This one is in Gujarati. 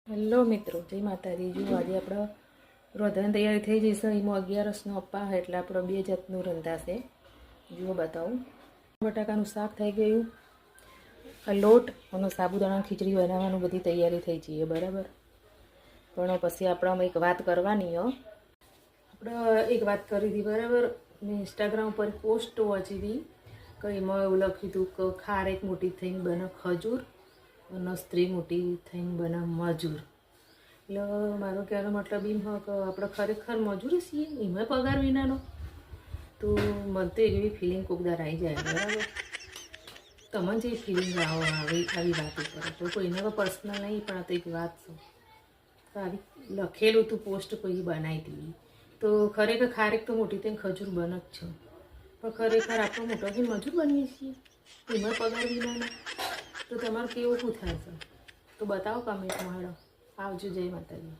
હેલો મિત્રો, જય માતાજી. જો આજે આપણે રોધવાની તૈયારી થઈ જશે. એમાં 11 અપ્પા એટલે આપણે 2 જાતનું રંધાશે. જુઓ બતાવું. બટાકાનું શાક થઈ ગયું, આ લોટ અને સાબુદાણા ખીચડી બનાવવાનું બધી તૈયારી થઈ જઈએ બરાબર. પણ પછી આપણે એક વાત કરવાની આપણે એક વાત કરી હતી બરાબર. મેં ઇન્સ્ટાગ્રામ પર પોસ્ટ વાંચી હતી કે એમાં એવું લખ્યું હતું કે ખારેક મોટી થઈને બને ખજૂર અને સ્ત્રી મોટી થઈને બને મજૂર. એટલે મારો કહેવાનો મતલબ એમ હોય કે આપણે ખરેખર મજૂર છીએ એમાં પગાર વિનાનો. તો મને તો એવી ફિલિંગ કોકદાર આવી જાય બરાબર. તમને જે ફિલિંગ આવી વાતો કરો તો કોઈને તો પર્સનલ નહીં, પણ આ તો એક વાત છે. તો આવી લખેલું હતું, પોસ્ટ કોઈ બનાવી હતી. તો ખરેખર ખારેક તો મોટી થઈને ખજૂર બને જ છે, પણ ખરેખર આપણે મોટા થઈને મજૂર બનીએ છીએ એમાં પગાર વિનાનો. તો તમારું કેવું શું થાય છે તો બતાવો કમેન્ટમાં. હેડો આવજો. જય માતાજી.